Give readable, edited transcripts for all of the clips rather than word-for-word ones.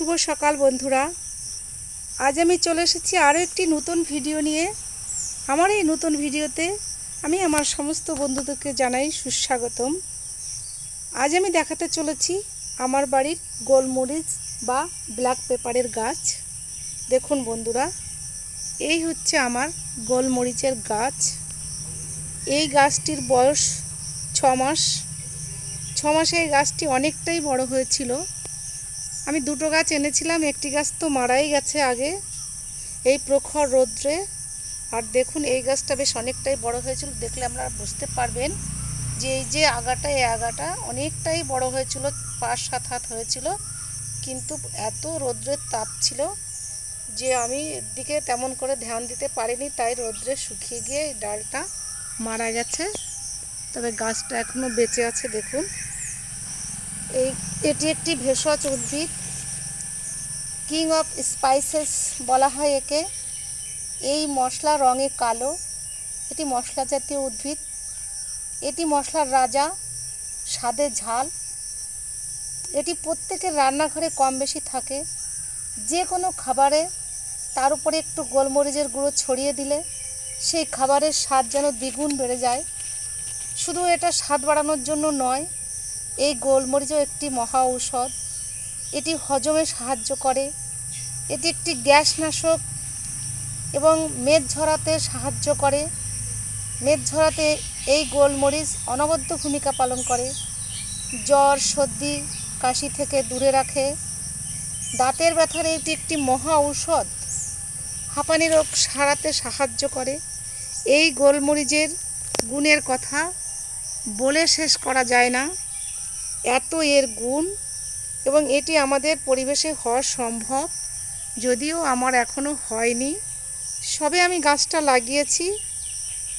শুভ সকাল বন্ধুরা। আজ আমি চলে এসেছি আরও একটি নতুন ভিডিও নিয়ে। আমার এই নতুন ভিডিওতে আমি আমার সমস্ত বন্ধুদেরকে জানাই সুস্বাগতম। আজ আমি দেখাতে চলেছি আমার বাড়ির গোলমরিচ বা ব্ল্যাক পেপারের গাছ। দেখুন বন্ধুরা, এই হচ্ছে আমার গোলমরিচের গাছ। এই গাছটির বয়স 6 মাস। 6 মাসে এই গাছটি অনেকটাই বড় হয়েছিল। আমি দুটো গাছ এনেছিলাম, একটি গাছ তো মারাই গেছে আগে এই প্রখর রৌদ্রে। আর দেখুন এই গাছটা বেশ অনেকটাই বড় হয়েছিল, দেখলে আপনারা বুঝতে পারবেন যে এই যে আগাটা, এই আগাটা অনেকটাই বড় হয়েছিল, 5-7 হাত হয়েছিল। কিন্তু এত রৌদ্রের তাপ ছিল যে আমি এর দিকে তেমন করে ধ্যান দিতে পারিনি, তাই রৌদ্রে শুকিয়ে গিয়ে এই ডালটা মারা গেছে। তবে গাছটা এখনও বেঁচে আছে। দেখুন, এটি একটি ভেষজ উদ্ভিদ, কিং অফ স্পাইসেস বলা হয় একে। এই মশলা রঙে কালো, এটি মশলা জাতীয় উদ্ভিদ। এটি মশলার রাজা, স্বাদে ঝাল। এটি প্রত্যেকের রান্নাঘরে কম বেশি থাকে। যে কোনো খাবারে তার উপরে একটু গোলমরিচের গুঁড়ো ছড়িয়ে দিলে সেই খাবারের স্বাদ যেন দ্বিগুণ বেড়ে যায়। শুধু এটা স্বাদ বাড়ানোর জন্য নয়, এই গোলমরিচও একটি মহা ঔষধ। এটি হজমে সাহায্য করে। এটি একটি গ্যাসনাশক এবং মেদ ঝরাতে সাহায্য করে। মেদ ঝরাতে এই গোলমরিচ অনবদ্য ভূমিকা পালন করে। জ্বর, সর্দি, কাশি থেকে দূরে রাখে। দাঁতের ব্যথার এটি একটি মহা ঔষধ। হাঁপানি রোগ সারাতে সাহায্য করে। এই গোলমরিচের গুণের কথা বলে শেষ করা যায় না, এত এর গুণ। এবং এটি আমাদের পরিবেশে হওয়া সম্ভব, যদিও আমার এখনও হয়নি। সবে আমি গাছটা লাগিয়েছি,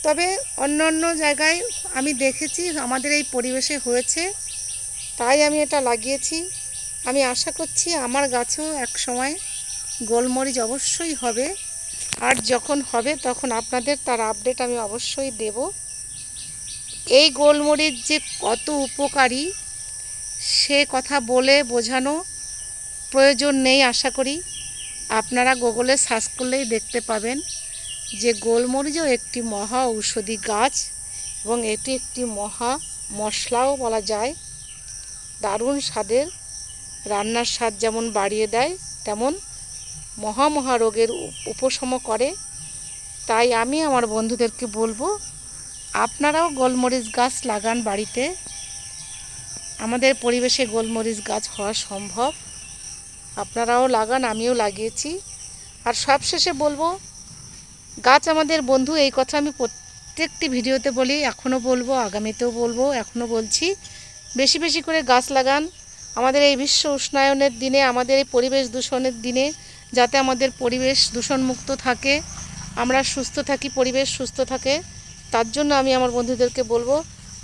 তবে অন্য অন্য জায়গায় আমি দেখেছি আমাদের এই পরিবেশে হয়েছে, তাই আমি এটা লাগিয়েছি। আমি আশা করছি আমার গাছেও এক সময় গোলমরিচ অবশ্যই হবে। আর যখন হবে তখন আপনাদের তার আপডেট আমি অবশ্যই দেব। এই গোলমরিচ যে কত উপকারী সে কথা বলে বোঝানো প্রয়োজন নেই। আশা করি আপনারা গুগলে সার্চ করলেই দেখতে পাবেন যে গোলমরিচও একটি মহা ঔষধি গাছ এবং এটি একটি মহা মশলাও বলা যায়। দারুণ স্বাদের, রান্নার স্বাদ যেমন বাড়িয়ে দেয় তেমন মহা রোগের উপশম করে। তাই আমি আমার বন্ধুদেরকে বলবো, আপনারাও গোলমরিচ গাছ লাগান বাড়িতে। আমাদের পরিবেশে গোলমরিচ গাছ হওয়া সম্ভব, আপনারাও লাগান, আমিও লাগিয়েছি। আর সবশেষে বলবো, গাছ আমাদের বন্ধু, এই কথা আমি প্রত্যেকটি ভিডিওতে বলি, এখনও বলবো, আগামীতেও বলবো, এখনও বলছি। বেশি বেশি করে গাছ লাগান। আমাদের এই বিশ্ব উষ্ণায়নের দিনে, আমাদের এই পরিবেশ দূষণের দিনে যাতে আমাদের পরিবেশ দূষণমুক্ত থাকে, আমরা সুস্থ থাকি, পরিবেশ সুস্থ থাকে, তার জন্য আমি আমার বন্ধুদেরকে বলবো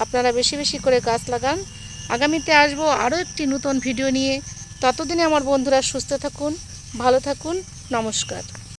আপনারা বেশি বেশি করে গাছ লাগান। আগামীতে আসবো আরও একটি নতুন ভিডিও নিয়ে। ততদিনে আমার বন্ধুরা সুস্থ থাকুন, ভালো থাকুন। নমস্কার।